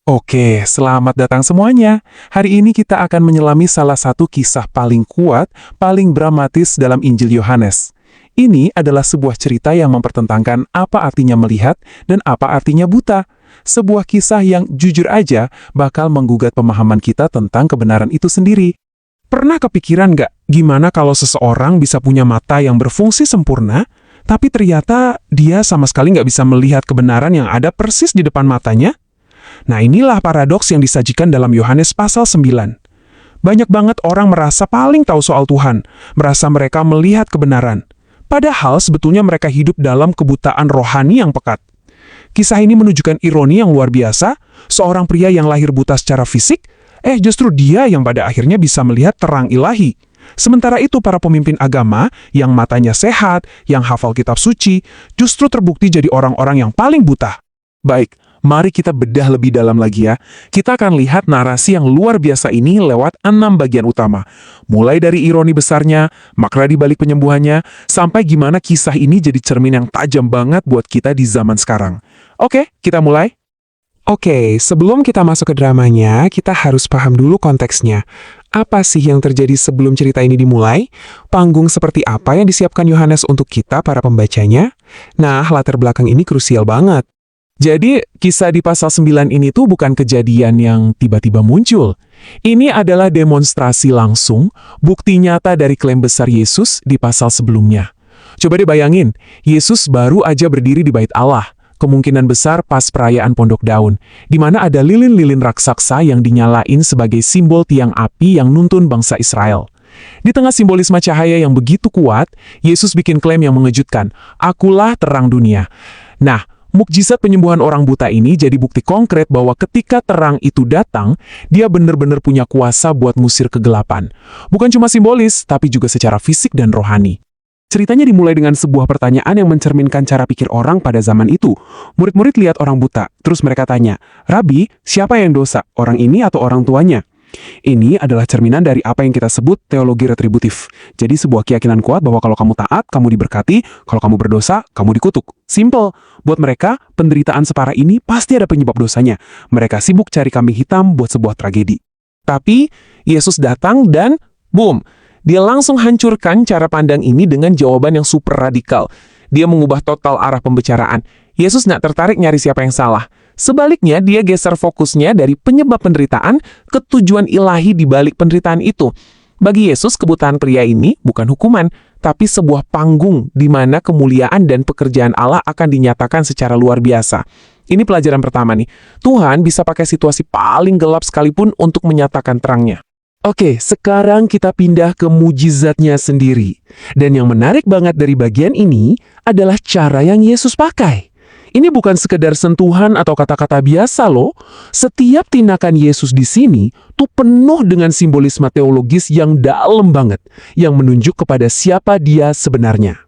Oke, selamat datang semuanya. Hari ini kita akan menyelami salah satu kisah paling kuat, paling dramatis dalam Injil Yohanes. Ini adalah sebuah cerita yang mempertentangkan apa artinya melihat dan apa artinya buta. Sebuah kisah yang jujur aja bakal menggugat pemahaman kita tentang kebenaran itu sendiri. Pernah kepikiran nggak gimana kalau seseorang bisa punya mata yang berfungsi sempurna, tapi ternyata dia sama sekali nggak bisa melihat kebenaran yang ada persis di depan matanya? Nah, inilah paradoks yang disajikan dalam Yohanes pasal 9. Banyak banget orang merasa paling tahu soal Tuhan, merasa mereka melihat kebenaran. Padahal sebetulnya mereka hidup dalam kebutaan rohani yang pekat. Kisah ini menunjukkan ironi yang luar biasa, seorang pria yang lahir buta secara fisik, justru dia yang pada akhirnya bisa melihat terang ilahi. Sementara itu para pemimpin agama yang matanya sehat, yang hafal kitab suci, justru terbukti jadi orang-orang yang paling buta. Baik, mari kita bedah lebih dalam lagi ya. Kita akan lihat narasi yang luar biasa ini lewat 6 bagian utama. Mulai dari ironi besarnya, makna di balik penyembuhannya, sampai gimana kisah ini jadi cermin yang tajam banget buat kita di zaman sekarang. Oke, kita mulai. Oke, sebelum kita masuk ke dramanya, kita harus paham dulu konteksnya. Apa sih yang terjadi sebelum cerita ini dimulai? Panggung seperti apa yang disiapkan Yohanes untuk kita, para pembacanya? Nah, latar belakang ini krusial banget. Jadi, kisah di pasal 9 ini tuh bukan kejadian yang tiba-tiba muncul. Ini adalah demonstrasi langsung, bukti nyata dari klaim besar Yesus di pasal sebelumnya. Coba deh bayangin, Yesus baru aja berdiri di bait Allah, kemungkinan besar pas perayaan Pondok Daun, di mana ada lilin-lilin raksasa yang dinyalain sebagai simbol tiang api yang nuntun bangsa Israel. Di tengah simbolisme cahaya yang begitu kuat, Yesus bikin klaim yang mengejutkan, "Akulah terang dunia." Nah, mukjizat penyembuhan orang buta ini jadi bukti konkret bahwa ketika terang itu datang, dia benar-benar punya kuasa buat ngusir kegelapan. Bukan cuma simbolis, tapi juga secara fisik dan rohani. Ceritanya dimulai dengan sebuah pertanyaan yang mencerminkan cara pikir orang pada zaman itu. Murid-murid lihat orang buta, terus mereka tanya, "Rabi, siapa yang dosa, orang ini atau orang tuanya?" Ini adalah cerminan dari apa yang kita sebut teologi retributif. Jadi sebuah keyakinan kuat bahwa kalau kamu taat, kamu diberkati, kalau kamu berdosa, kamu dikutuk. Simple. Buat mereka, penderitaan separah ini pasti ada penyebab dosanya. Mereka sibuk cari kambing hitam buat sebuah tragedi. Tapi, Yesus datang dan boom! Dia langsung hancurkan cara pandang ini dengan jawaban yang super radikal. Dia mengubah total arah pembicaraan. Yesus nggak tertarik nyari siapa yang salah. Sebaliknya, dia geser fokusnya dari penyebab penderitaan ke tujuan ilahi di balik penderitaan itu. Bagi Yesus, kebutaan pria ini bukan hukuman, tapi sebuah panggung di mana kemuliaan dan pekerjaan Allah akan dinyatakan secara luar biasa. Ini pelajaran pertama nih. Tuhan bisa pakai situasi paling gelap sekalipun untuk menyatakan terangnya. Oke, sekarang kita pindah ke mujizatnya sendiri. Dan yang menarik banget dari bagian ini adalah cara yang Yesus pakai. Ini bukan sekedar sentuhan atau kata-kata biasa loh. Setiap tindakan Yesus di sini tuh penuh dengan simbolisme teologis yang dalam banget, yang menunjuk kepada siapa dia sebenarnya.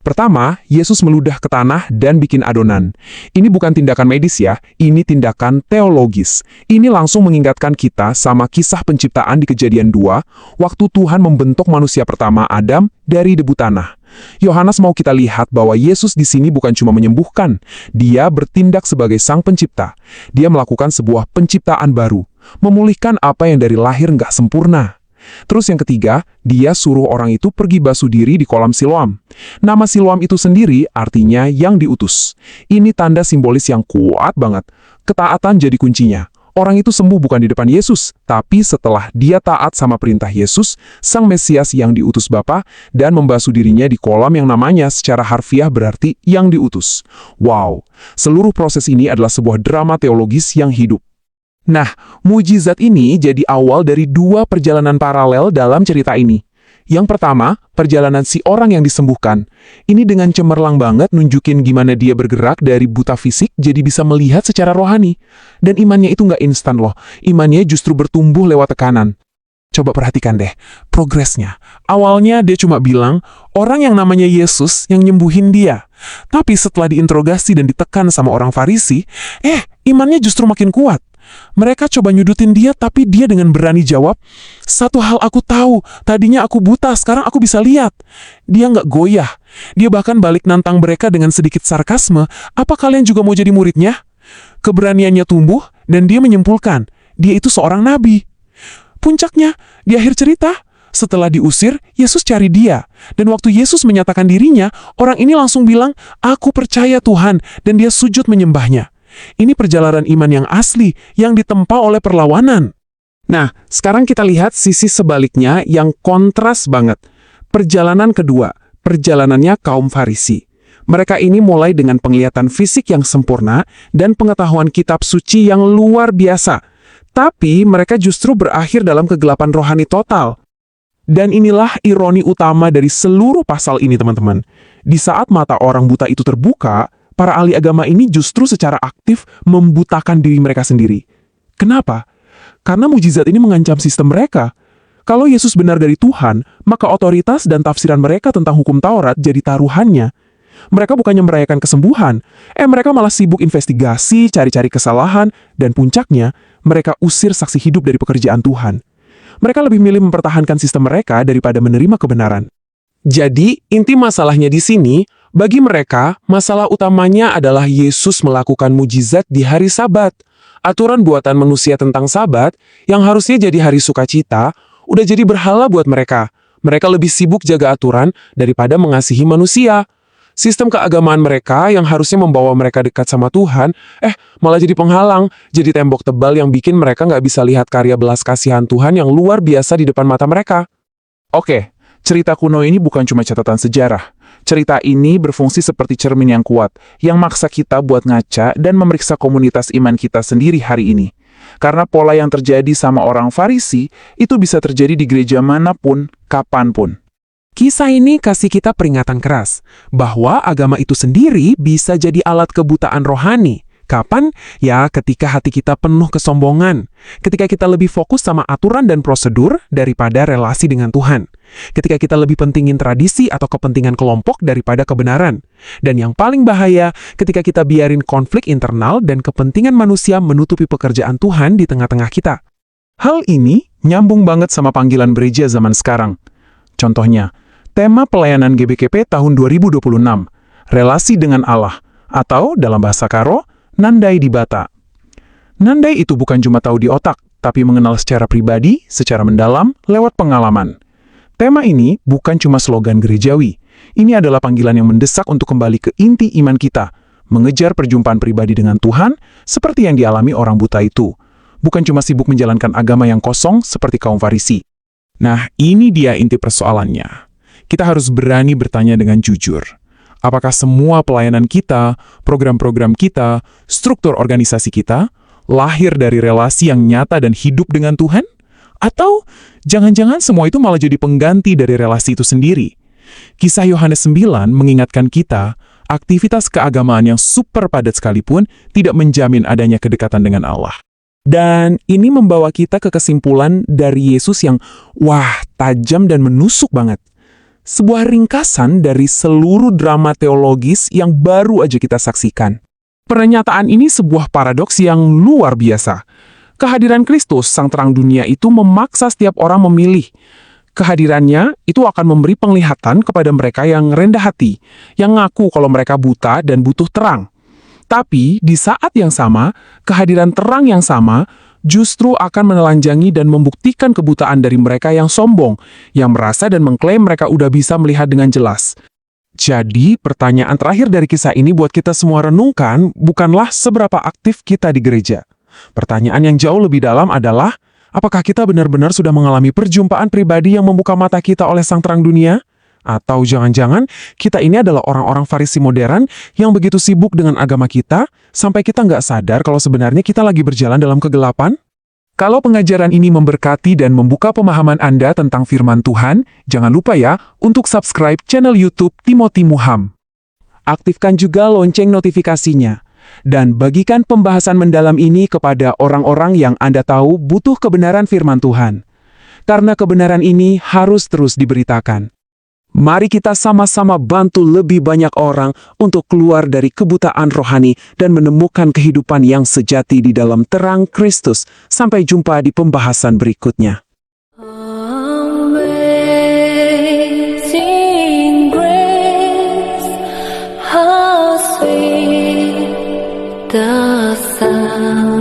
Pertama, Yesus meludah ke tanah dan bikin adonan. Ini bukan tindakan medis ya, ini tindakan teologis. Ini langsung mengingatkan kita sama kisah penciptaan di Kejadian 2, waktu Tuhan membentuk manusia pertama Adam dari debu tanah. Yohanes mau kita lihat bahwa Yesus di sini bukan cuma menyembuhkan, dia bertindak sebagai sang pencipta. Dia melakukan sebuah penciptaan baru, memulihkan apa yang dari lahir nggak sempurna. Terus yang ketiga, dia suruh orang itu pergi basuh diri di kolam Siloam. Nama Siloam itu sendiri artinya yang diutus. Ini tanda simbolis yang kuat banget. Ketaatan jadi kuncinya. Orang itu sembuh bukan di depan Yesus, tapi setelah dia taat sama perintah Yesus, sang Mesias yang diutus Bapa, dan membasuh dirinya di kolam yang namanya secara harfiah berarti yang diutus. Wow, seluruh proses ini adalah sebuah drama teologis yang hidup. Nah, mujizat ini jadi awal dari 2 perjalanan paralel dalam cerita ini. Yang pertama, perjalanan si orang yang disembuhkan. Ini dengan cemerlang banget nunjukin gimana dia bergerak dari buta fisik jadi bisa melihat secara rohani. Dan imannya itu nggak instan loh, imannya justru bertumbuh lewat tekanan. Coba perhatikan deh, progresnya. Awalnya dia cuma bilang, orang yang namanya Yesus yang nyembuhin dia. Tapi setelah diinterogasi dan ditekan sama orang Farisi, imannya justru makin kuat. Mereka coba nyudutin dia, tapi dia dengan berani jawab, "Satu hal aku tahu, tadinya aku buta, sekarang aku bisa lihat." Dia nggak goyah. Dia bahkan balik nantang mereka dengan sedikit sarkasme, "Apa kalian juga mau jadi muridnya?" Keberaniannya tumbuh, dan dia menyimpulkan, dia itu seorang nabi. Puncaknya, di akhir cerita, setelah diusir, Yesus cari dia. Dan waktu Yesus menyatakan dirinya, orang ini langsung bilang, "Aku percaya Tuhan," dan dia sujud menyembahnya. Ini perjalanan iman yang asli, yang ditempa oleh perlawanan. Nah, sekarang kita lihat sisi sebaliknya yang kontras banget. Perjalanan kedua, perjalanannya kaum Farisi. Mereka ini mulai dengan penglihatan fisik yang sempurna dan pengetahuan kitab suci yang luar biasa. Tapi mereka justru berakhir dalam kegelapan rohani total. Dan inilah ironi utama dari seluruh pasal ini, teman-teman. Di saat mata orang buta itu terbuka, para ahli agama ini justru secara aktif membutakan diri mereka sendiri. Kenapa? Karena mujizat ini mengancam sistem mereka. Kalau Yesus benar dari Tuhan, maka otoritas dan tafsiran mereka tentang hukum Taurat jadi taruhannya. Mereka bukannya merayakan kesembuhan, mereka malah sibuk investigasi, cari-cari kesalahan, dan puncaknya, mereka usir saksi hidup dari pekerjaan Tuhan. Mereka lebih milih mempertahankan sistem mereka daripada menerima kebenaran. Jadi, inti masalahnya di sini, bagi mereka, masalah utamanya adalah Yesus melakukan mujizat di hari Sabat. Aturan buatan manusia tentang Sabat, yang harusnya jadi hari sukacita, udah jadi berhala buat mereka. Mereka lebih sibuk jaga aturan daripada mengasihi manusia. Sistem keagamaan mereka yang harusnya membawa mereka dekat sama Tuhan, malah jadi penghalang, jadi tembok tebal yang bikin mereka nggak bisa lihat karya belas kasihan Tuhan yang luar biasa di depan mata mereka. Oke, cerita kuno ini bukan cuma catatan sejarah. Cerita ini berfungsi seperti cermin yang kuat, yang maksa kita buat ngaca dan memeriksa komunitas iman kita sendiri hari ini. Karena pola yang terjadi sama orang Farisi, itu bisa terjadi di gereja manapun, kapanpun. Kisah ini kasih kita peringatan keras bahwa agama itu sendiri bisa jadi alat kebutaan rohani. Kapan? Ya, ketika hati kita penuh kesombongan. Ketika kita lebih fokus sama aturan dan prosedur daripada relasi dengan Tuhan. Ketika kita lebih pentingin tradisi atau kepentingan kelompok daripada kebenaran. Dan yang paling bahaya, ketika kita biarin konflik internal dan kepentingan manusia menutupi pekerjaan Tuhan di tengah-tengah kita. Hal ini nyambung banget sama panggilan gereja zaman sekarang. Contohnya, tema pelayanan GBKP tahun 2026, relasi dengan Allah, atau dalam bahasa Karo, Nandai di Bata. Nandai itu bukan cuma tahu di otak, tapi mengenal secara pribadi, secara mendalam, lewat pengalaman. Tema ini bukan cuma slogan gerejawi. Ini adalah panggilan yang mendesak untuk kembali ke inti iman kita, mengejar perjumpaan pribadi dengan Tuhan, seperti yang dialami orang buta itu. Bukan cuma sibuk menjalankan agama yang kosong seperti kaum Farisi. Nah, ini dia inti persoalannya. Kita harus berani bertanya dengan jujur. Apakah semua pelayanan kita, program-program kita, struktur organisasi kita, lahir dari relasi yang nyata dan hidup dengan Tuhan? Atau jangan-jangan semua itu malah jadi pengganti dari relasi itu sendiri? Kisah Yohanes 9 mengingatkan kita, aktivitas keagamaan yang super padat sekalipun tidak menjamin adanya kedekatan dengan Allah. Dan ini membawa kita ke kesimpulan dari Yesus yang, tajam dan menusuk banget. Sebuah ringkasan dari seluruh drama teologis yang baru aja kita saksikan. Pernyataan ini sebuah paradoks yang luar biasa. Kehadiran Kristus, sang terang dunia itu memaksa setiap orang memilih. Kehadirannya itu akan memberi penglihatan kepada mereka yang rendah hati, yang ngaku kalau mereka buta dan butuh terang. Tapi di saat yang sama, kehadiran terang yang sama justru akan menelanjangi dan membuktikan kebutaan dari mereka yang sombong, yang merasa dan mengklaim mereka udah bisa melihat dengan jelas. Jadi, pertanyaan terakhir dari kisah ini buat kita semua renungkan bukanlah seberapa aktif kita di gereja. Pertanyaan yang jauh lebih dalam adalah, apakah kita benar-benar sudah mengalami perjumpaan pribadi yang membuka mata kita oleh sang terang dunia? Atau jangan-jangan kita ini adalah orang-orang Farisi modern yang begitu sibuk dengan agama kita, sampai kita nggak sadar kalau sebenarnya kita lagi berjalan dalam kegelapan? Kalau pengajaran ini memberkati dan membuka pemahaman Anda tentang firman Tuhan, jangan lupa ya untuk subscribe channel YouTube Timothy Muham. Aktifkan juga lonceng notifikasinya. Dan bagikan pembahasan mendalam ini kepada orang-orang yang Anda tahu butuh kebenaran firman Tuhan. Karena kebenaran ini harus terus diberitakan. Mari kita sama-sama bantu lebih banyak orang untuk keluar dari kebutaan rohani dan menemukan kehidupan yang sejati di dalam terang Kristus. Sampai jumpa di pembahasan berikutnya. Amazing grace, how sweet the kuasa.